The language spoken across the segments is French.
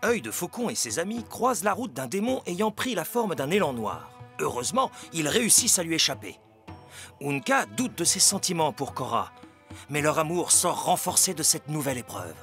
Œil de Faucon et ses amis croisent la route d'un démon ayant pris la forme d'un élan noir. Heureusement, ils réussissent à lui échapper. Unkah doute de ses sentiments pour Korra, mais leur amour sort renforcé de cette nouvelle épreuve.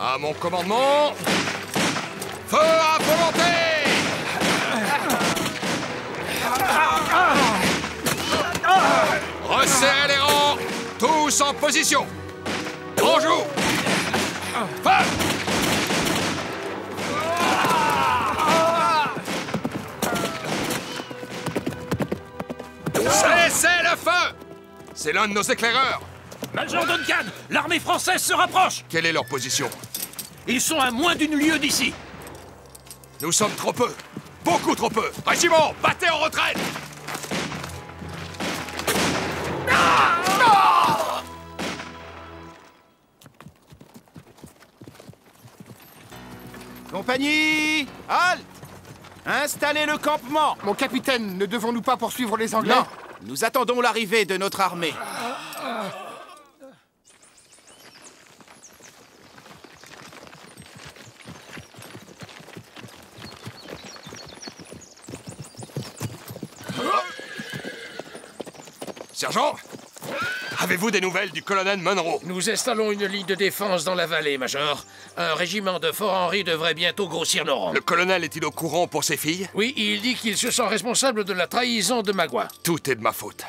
À mon commandement, feu à volonté! Resserrez les rangs, tous en position. En joue! Feu! Cessez le feu! C'est l'un de nos éclaireurs. Major Duncan, l'armée française se rapproche! Quelle est leur position? Ils sont à moins d'une lieue d'ici. Nous sommes trop peu. Beaucoup trop peu. Régiment, battez en retraite! Compagnie! Halte! Installez le campement! Mon capitaine, ne devons-nous pas poursuivre les Anglais? Non! Nous attendons l'arrivée de notre armée. Sergent, avez-vous des nouvelles du colonel Munro? Nous installons une ligne de défense dans la vallée, Major. Un régiment de Fort Henry devrait bientôt grossir nos rangs. Le colonel est-il au courant pour ses filles? Oui, il dit qu'il se sent responsable de la trahison de Magua. Tout est de ma faute.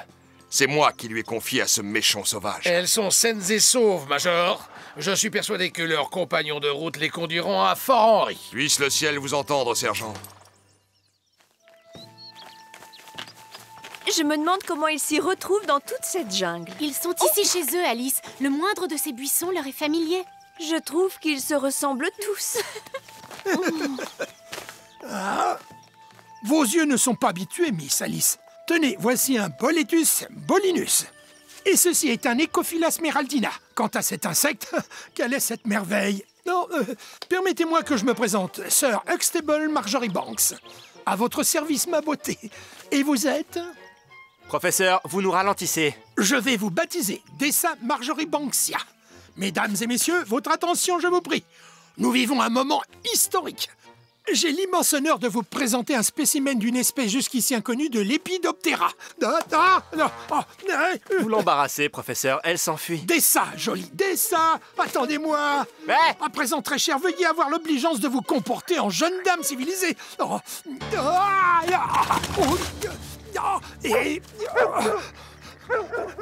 C'est moi qui lui ai confié à ce méchant sauvage. Elles sont saines et sauves, Major. Je suis persuadé que leurs compagnons de route les conduiront à Fort Henry. Puisse le ciel vous entendre, sergent. Je me demande comment ils s'y retrouvent dans toute cette jungle. Ils sont ici chez eux, Alice. Le moindre de ces buissons leur est familier. Je trouve qu'ils se ressemblent tous. Vos yeux ne sont pas habitués, Miss Alice. Tenez, voici un Boletus bolinus. Et ceci est un Ecophylla smeraldina. Quant à cet insecte, quelle est cette merveille? Non, permettez-moi que je me présente, Sir Huxtable Marjorie Banks. À votre service, ma beauté. Et vous êtes? Professeur, vous nous ralentissez. Je vais vous baptiser Dessa Marjorie Banksia. Mesdames et messieurs, votre attention, je vous prie. Nous vivons un moment historique. J'ai l'immense honneur de vous présenter un spécimen d'une espèce jusqu'ici inconnue de Lepidoptera. Vous l'embarrassez, professeur, elle s'enfuit. Dessa, jolie Dessa, attendez-moi. Mais À présent, très cher, veuillez avoir l'obligeance de vous comporter en jeune dame civilisée.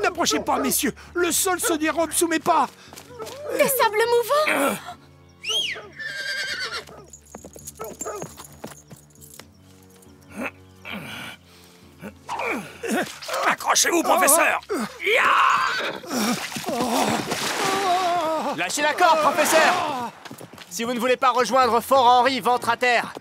N'approchez pas, messieurs. Le sol se dérobe sous mes pas. Des sables mouvants! Accrochez-vous, professeur! lâchez la corde, professeur! Si vous ne voulez pas rejoindre Fort Henry, ventre à terre.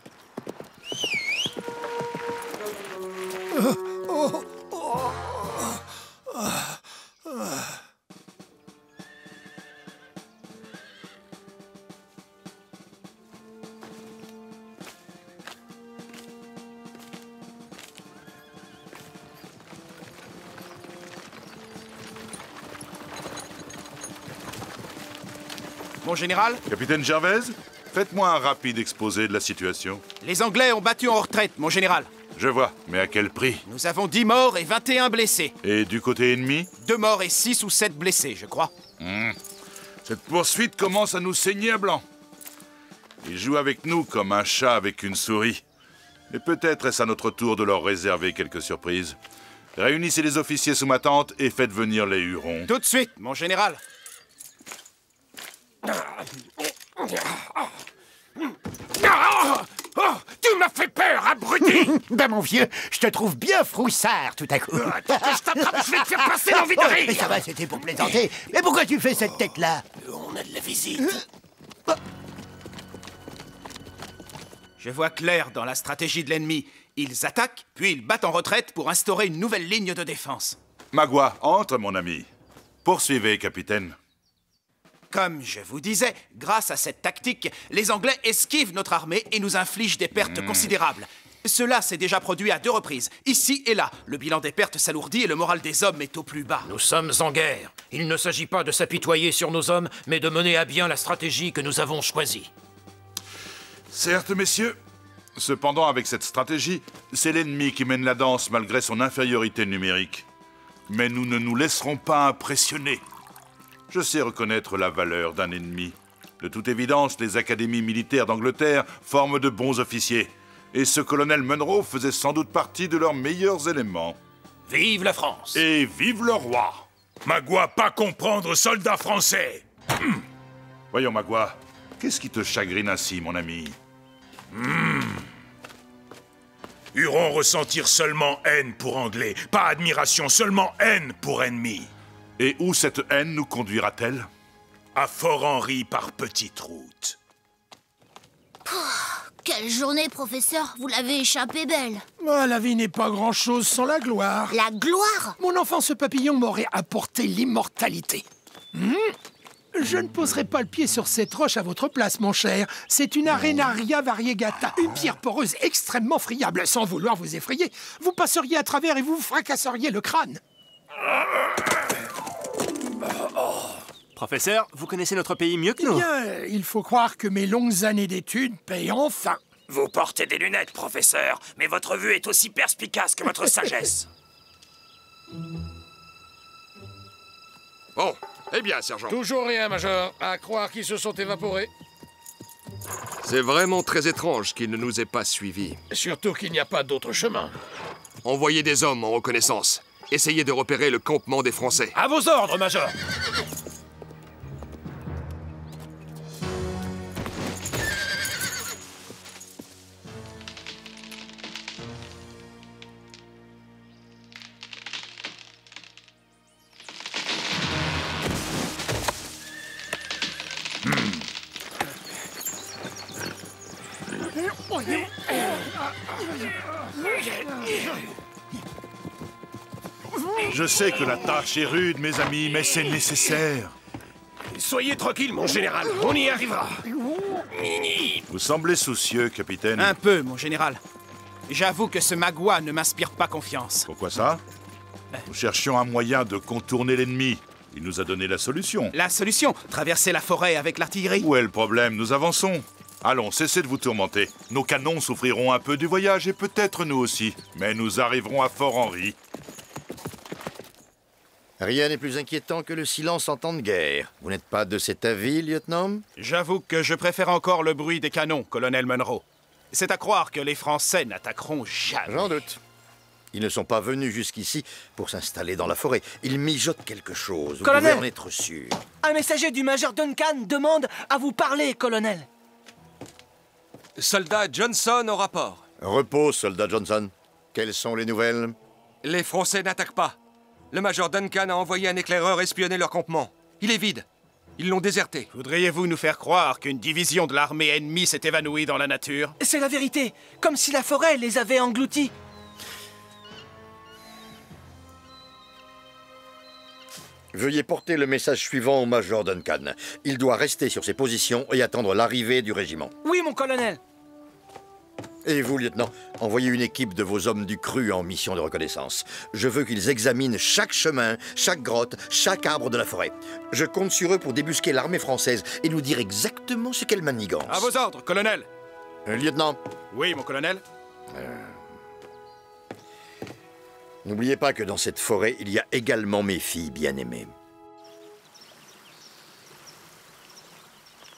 Mon général, Capitaine Gervais, faites-moi un rapide exposé de la situation. les Anglais ont battu en retraite, mon général. Je vois, mais à quel prix? Nous avons 10 morts et 21 blessés. Et du côté ennemi? 2 morts et 6 ou 7 blessés, je crois. Cette poursuite commence à nous saigner à blanc. Ils jouent avec nous comme un chat avec une souris. Mais peut-être est-ce à notre tour de leur réserver quelques surprises. Réunissez les officiers sous ma tente et faites venir les Hurons. Tout de suite, mon général. Tu m'as fait peur, abruti! Ben mon vieux, je te trouve bien froussard tout à coup. Que je t'attrape, je vais te faire passer l'envie de Mais rire! ça va, c'était pour plaisanter. Mais pourquoi tu fais cette tête-là? On a de la visite. Je vois clair dans la stratégie de l'ennemi. Ils attaquent, puis ils battent en retraite pour instaurer une nouvelle ligne de défense. Magua, entre, mon ami. Poursuivez, capitaine. Comme je vous disais, grâce à cette tactique, les Anglais esquivent notre armée et nous infligent des pertes considérables. Cela s'est déjà produit à 2 reprises, ici et là. Le bilan des pertes s'alourdit et le moral des hommes est au plus bas. Nous sommes en guerre. Il ne s'agit pas de s'apitoyer sur nos hommes, mais de mener à bien la stratégie que nous avons choisie. Certes, messieurs. Cependant, avec cette stratégie, c'est l'ennemi qui mène la danse malgré son infériorité numérique. Mais nous ne nous laisserons pas impressionner. Je sais reconnaître la valeur d'un ennemi. De toute évidence, les académies militaires d'Angleterre forment de bons officiers. Et ce colonel Munro faisait sans doute partie de leurs meilleurs éléments. Vive la France! Et vive le roi! Magua, pas comprendre, soldat français! Voyons, Magua, qu'est-ce qui te chagrine ainsi, mon ami? Huron ressentir seulement haine pour Anglais, pas admiration, seulement haine pour ennemi. Et où cette haine nous conduira-t-elle? À Fort-Henri par petite route. Quelle journée, professeur! Vous l'avez échappé belle! Ah, la vie n'est pas grand-chose sans la gloire. La gloire? Mon enfant, ce papillon m'aurait apporté l'immortalité. Je ne poserai pas le pied sur cette roche à votre place, mon cher. C'est une Arenaria variegata, une pierre poreuse extrêmement friable. Sans vouloir vous effrayer, vous passeriez à travers et vous fracasseriez le crâne. Professeur, vous connaissez notre pays mieux que nous. Eh bien, il faut croire que mes longues années d'études payent enfin. Vous portez des lunettes, professeur, mais votre vue est aussi perspicace que votre sagesse. Bon, eh bien, sergent. Toujours rien, Major. À croire qu'ils se sont évaporés. C'est vraiment très étrange qu'il ne nous ait pas suivis. Surtout qu'il n'y a pas d'autre chemin. Envoyez des hommes en reconnaissance. Essayez de repérer le campement des Français. À vos ordres, Major. Je sais que la tâche est rude, mes amis, mais c'est nécessaire. Soyez tranquille, mon général. On y arrivera. Vous semblez soucieux, capitaine. Un peu, mon général. J'avoue que ce Magua ne m'inspire pas confiance. Pourquoi ça? Nous cherchions un moyen de contourner l'ennemi. Il nous a donné la solution. La solution? Traverser la forêt avec l'artillerie? Où est le problème? Nous avançons. Allons, cessez de vous tourmenter. Nos canons souffriront un peu du voyage et peut-être nous aussi. Mais nous arriverons à Fort-Henri. Rien n'est plus inquiétant que le silence en temps de guerre. Vous n'êtes pas de cet avis, lieutenant? J'avoue que je préfère encore le bruit des canons, colonel Munro. C'est à croire que les Français n'attaqueront jamais. J'en doute. Ils ne sont pas venus jusqu'ici pour s'installer dans la forêt. Ils mijotent quelque chose. Vous Colonel, pouvez en être sûr. Un messager du major Duncan demande à vous parler, colonel. Soldat Johnson au rapport. Repose, soldat Johnson. Quelles sont les nouvelles? Les Français n'attaquent pas. Le major Duncan a envoyé un éclaireur espionner leur campement. Il est vide. Ils l'ont déserté. Voudriez-vous nous faire croire qu'une division de l'armée ennemie s'est évanouie dans la nature? C'est la vérité, comme si la forêt les avait engloutis. Veuillez porter le message suivant au major Duncan. Il doit rester sur ses positions et attendre l'arrivée du régiment. Oui, mon colonel. Et vous, lieutenant, envoyez une équipe de vos hommes du cru en mission de reconnaissance. Je veux qu'ils examinent chaque chemin, chaque grotte, chaque arbre de la forêt. Je compte sur eux pour débusquer l'armée française et nous dire exactement ce qu'elle manigance. À vos ordres, colonel. Lieutenant. Oui, mon colonel. N'oubliez pas que dans cette forêt, il y a également mes filles bien-aimées.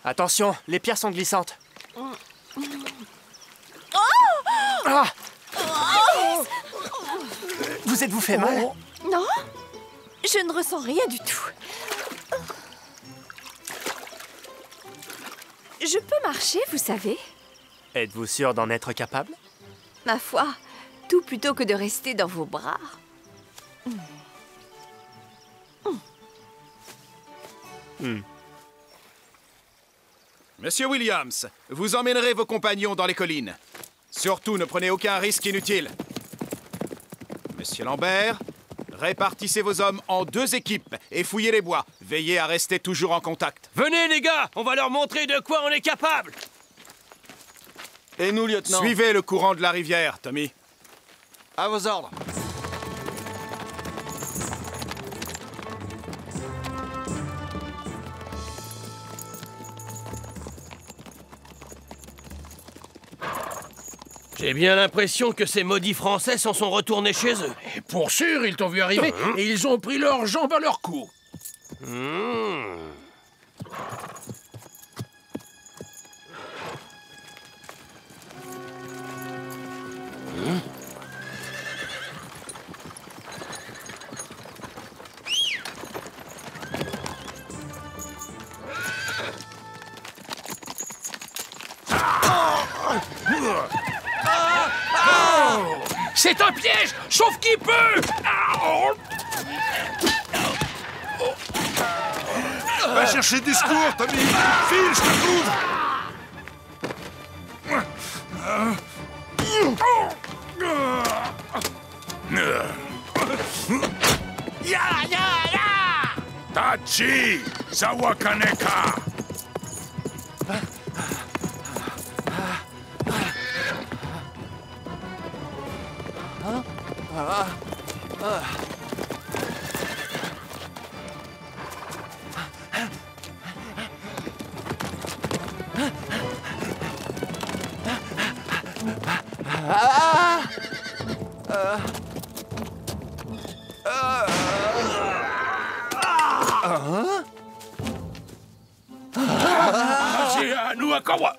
Attention, les pierres sont glissantes. Ah! Vous êtes-vous fait mal? Non, je ne ressens rien du tout. Je peux marcher, vous savez. Êtes-vous sûr d'en être capable? Ma foi, tout plutôt que de rester dans vos bras. Monsieur Williams, vous emmènerez vos compagnons dans les collines. Surtout, ne prenez aucun risque inutile. Monsieur Lambert, répartissez vos hommes en 2 équipes et fouillez les bois. Veillez à rester toujours en contact. Venez, les gars, on va leur montrer de quoi on est capable. Et nous, lieutenant? Suivez le courant de la rivière, Tommy. À vos ordres. J'ai bien l'impression que ces maudits Français s'en sont retournés chez eux. Et pour sûr, ils t'ont vu arriver et ils ont pris leurs jambes à leur cou. C'est un piège! Sauf qui peut! Va chercher du secours, Tommy! File, je te couvre! Tachi! Sawakaneka! C'est à nous à Kawa.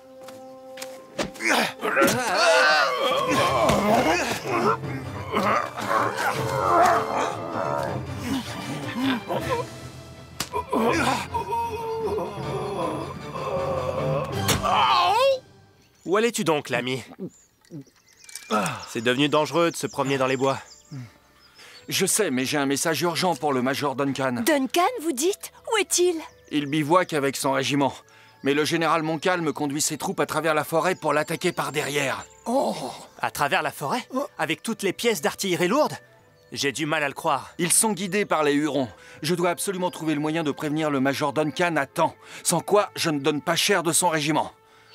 Où allais-tu donc, l'ami? C'est devenu dangereux de se promener dans les bois. Je sais, mais j'ai un message urgent pour le Major Duncan. Duncan, vous dites? Où est-il? Il bivouaque avec son régiment. Mais le général Montcalm conduit ses troupes à travers la forêt pour l'attaquer par derrière. Oh! À travers la forêt? Avec toutes les pièces d'artillerie lourde? J'ai du mal à le croire. Ils sont guidés par les Hurons. Je dois absolument trouver le moyen de prévenir le Major Duncan à temps. Sans quoi, je ne donne pas cher de son régiment.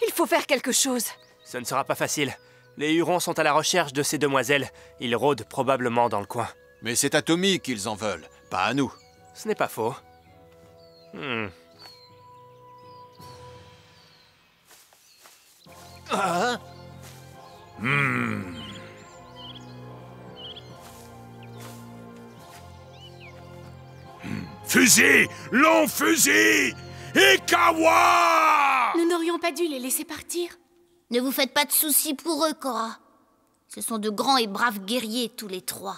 Il faut faire quelque chose. Ce ne sera pas facile. Les Hurons sont à la recherche de ces demoiselles. Ils rôdent probablement dans le coin. Mais c'est à Tommy qu'ils en veulent, pas à nous. Ce n'est pas faux. Fusil! Long fusil! Et Kawa! Nous n'aurions pas dû les laisser partir. Ne vous faites pas de soucis pour eux, Cora. Ce sont de grands et braves guerriers, tous les 3.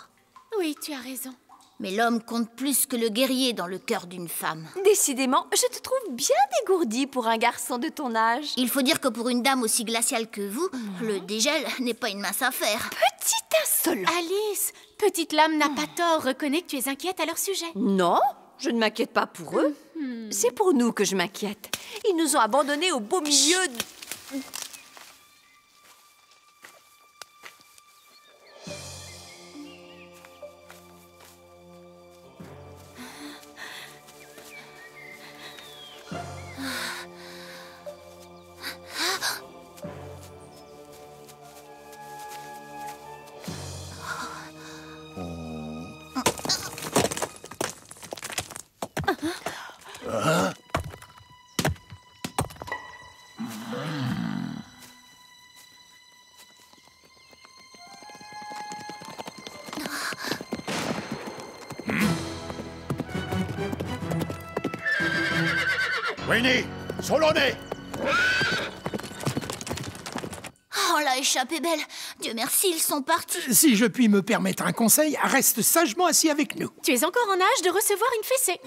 Oui, tu as raison. Mais l'homme compte plus que le guerrier dans le cœur d'une femme. Décidément, je te trouve bien dégourdi pour un garçon de ton âge. Il faut dire que pour une dame aussi glaciale que vous, le dégel n'est pas une mince affaire. Petite insolente. Alice, petite lame n'a pas tort. Reconnais que tu es inquiète à leur sujet. Non, je ne m'inquiète pas pour eux. C'est pour nous que je m'inquiète. Ils nous ont abandonnés au beau milieu de... Winnie, Solonné! Oh, la échappée belle. Dieu merci, ils sont partis. Si je puis me permettre un conseil, reste sagement assis avec nous. Tu es encore en âge de recevoir une fessée.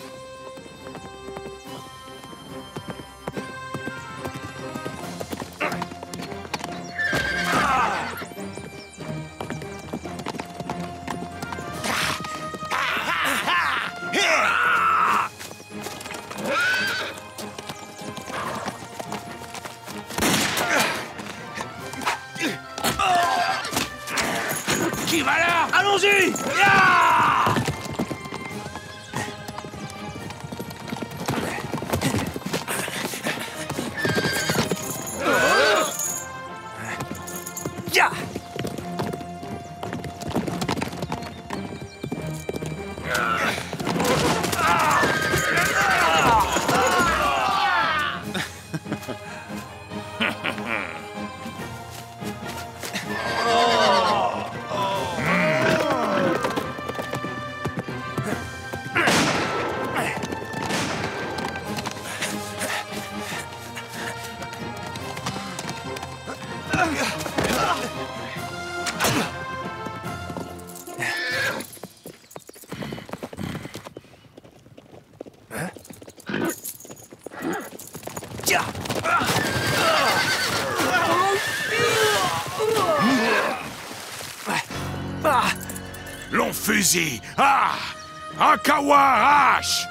y va là! Allons-y! Ya! Long fusil. Ah! Un kawa hache!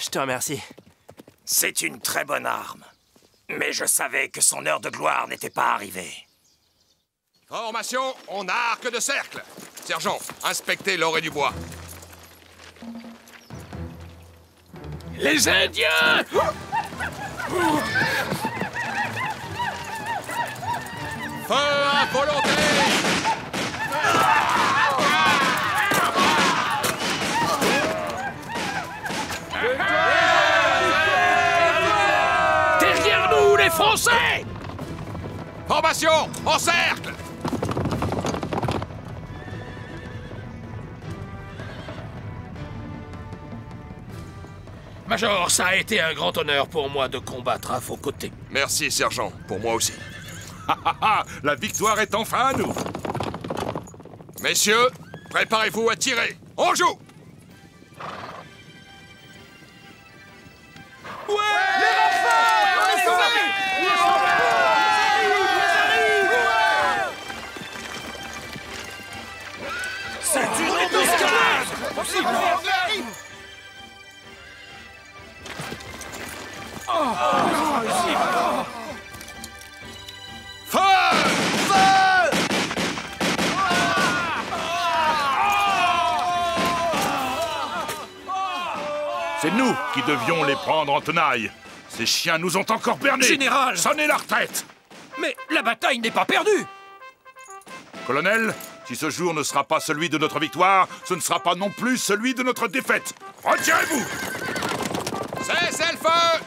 Je te remercie. C'est une très bonne arme. Mais je savais que son heure de gloire n'était pas arrivée. Formation, on a arc de cercle. Sergent, inspectez l'orée du bois. Les Indiens! Feu à volonté! Derrière nous, les Français! Formation, en cercle! Major, ça a été un grand honneur pour moi de combattre à vos côtés. Merci, sergent. Pour moi aussi. La victoire est enfin à nous. Messieurs, préparez-vous à tirer. On joue! C'est une embuscade! Feu! C'est nous qui devions les prendre en tenaille. Ces chiens nous ont encore bernés. Général! Sonnez la retraite! Mais la bataille n'est pas perdue! Colonel, si ce jour ne sera pas celui de notre victoire, ce ne sera pas non plus celui de notre défaite. Retirez-vous! Cessez le feu!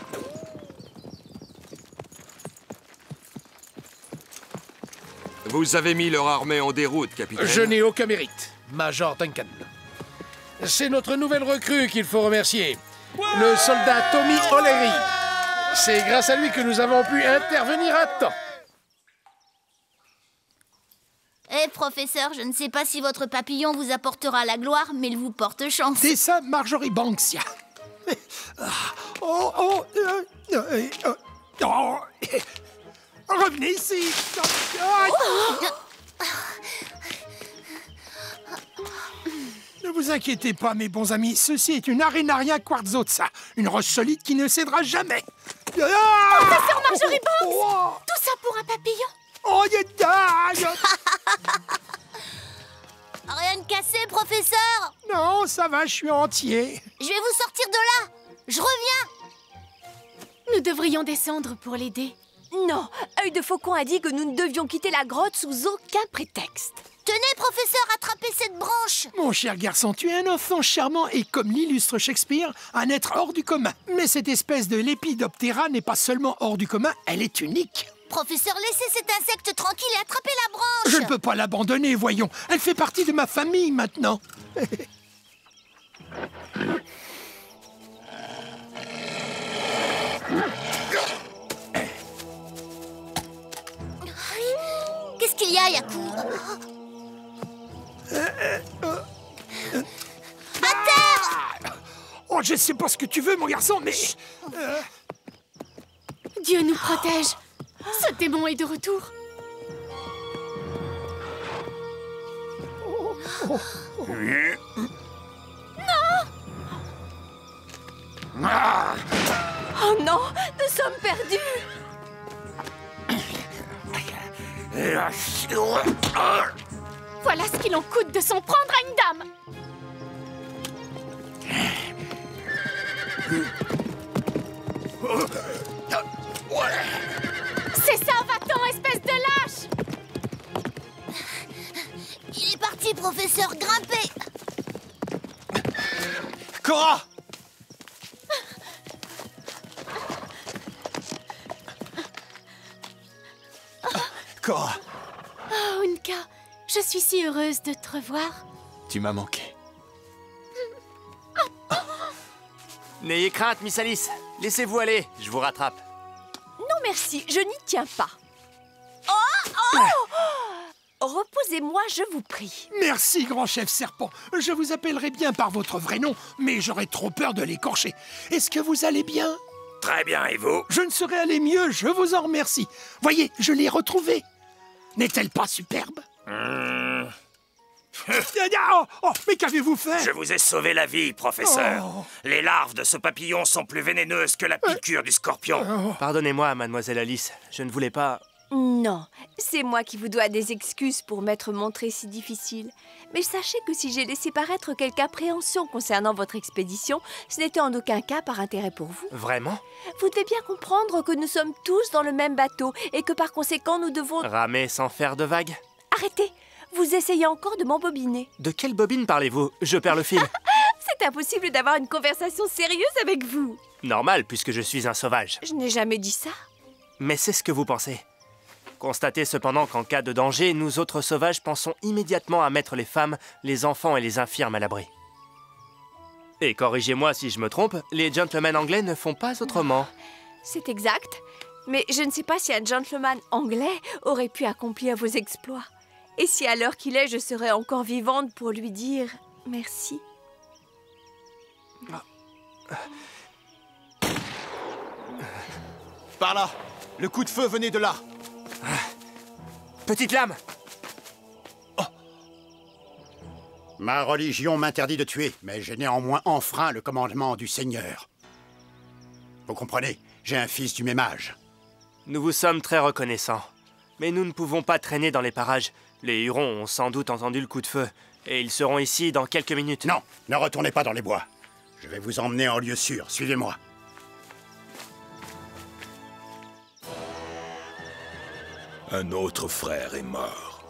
Vous avez mis leur armée en déroute, capitaine. Je n'ai aucun mérite, Major Duncan. C'est notre nouvelle recrue qu'il faut remercier, le soldat Tommy O'Leary. C'est grâce à lui que nous avons pu intervenir à temps. Eh, professeur, je ne sais pas si votre papillon vous apportera la gloire, mais il vous porte chance. C'est ça, Marjorie Banksia. Revenez ici. Ne vous inquiétez pas, mes bons amis. Ceci est une Arenaria quartzotsa, une roche solide qui ne cédera jamais. Professeur Marjorie Banks! Tout ça pour un papillon? Oh, Rien de cassé, professeur? Non, ça va, je suis entier. Je vais vous sortir de là. Je reviens. Nous devrions descendre pour l'aider. Non, Œil de Faucon a dit que nous ne devions quitter la grotte sous aucun prétexte. Tenez, professeur, attrapez cette branche. Mon cher garçon, tu es un enfant charmant et, comme l'illustre Shakespeare, un être hors du commun. Mais cette espèce de Lépidoptera n'est pas seulement hors du commun, elle est unique. Professeur, laissez cet insecte tranquille et attrapez la branche. Je ne peux pas l'abandonner, voyons. Elle fait partie de ma famille maintenant. qu'il y a, Yaku? À terre! Oh, je sais pas ce que tu veux, mon garçon, mais... Dieu nous protège. Ce démon est de retour. Oh non, nous sommes perdus. Voilà ce qu'il en coûte de s'en prendre à une dame. C'est ça, va-t'en, espèce de lâche! Il est parti, professeur, grimpez! Cora! Cora! Oh, Unka, je suis si heureuse de te revoir. Tu m'as manqué. N'ayez crainte, Miss Alice. Laissez-vous aller, je vous rattrape. Non merci, je n'y tiens pas. Reposez-moi, je vous prie. Merci, grand chef serpent. Je vous appellerai bien par votre vrai nom, mais j'aurais trop peur de l'écorcher. Est-ce que vous allez bien? Très bien, et vous? Je ne saurais aller mieux, je vous en remercie. Voyez, je l'ai retrouvée. N'est-elle pas superbe? Oh, mais qu'avez-vous fait? Je vous ai sauvé la vie, professeur. Oh. Les larves de ce papillon sont plus vénéneuses que la piqûre du scorpion. Pardonnez-moi, mademoiselle Alice. Je ne voulais pas... Non, c'est moi qui vous dois des excuses pour m'être montré si difficile. Mais sachez que si j'ai laissé paraître quelque appréhension concernant votre expédition, ce n'était en aucun cas par intérêt pour vous. Vraiment? Vous devez bien comprendre que nous sommes tous dans le même bateau et que par conséquent nous devons... Ramer sans faire de vagues? Arrêtez! Vous essayez encore de m'embobiner. De quelle bobine parlez-vous? Je perds le fil. C'est impossible d'avoir une conversation sérieuse avec vous. Normal, puisque je suis un sauvage. Je n'ai jamais dit ça. Mais c'est ce que vous pensez. Constatez cependant qu'en cas de danger, nous autres sauvages pensons immédiatement à mettre les femmes, les enfants et les infirmes à l'abri. Et corrigez-moi si je me trompe, les gentlemen anglais ne font pas autrement. C'est exact. Mais je ne sais pas si un gentleman anglais aurait pu accomplir vos exploits. Et si à l'heure qu'il est, je serais encore vivante pour lui dire merci. Par là! Le coup de feu venait de là! Petite lame! Ma religion m'interdit de tuer, mais j'ai néanmoins enfreint le commandement du Seigneur. Vous comprenez, j'ai un fils du même âge. Nous vous sommes très reconnaissants. Mais nous ne pouvons pas traîner dans les parages. Les Hurons ont sans doute entendu le coup de feu. Et ils seront ici dans quelques minutes. Non, ne retournez pas dans les bois. Je vais vous emmener en lieu sûr. Suivez-moi. Un autre frère est mort.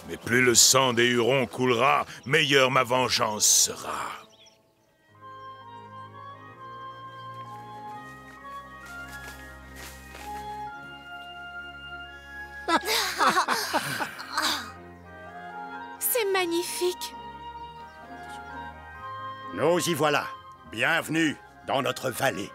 Mais plus le sang des Hurons coulera, meilleure ma vengeance sera. C'est magnifique. Nous y voilà. Bienvenue dans notre vallée.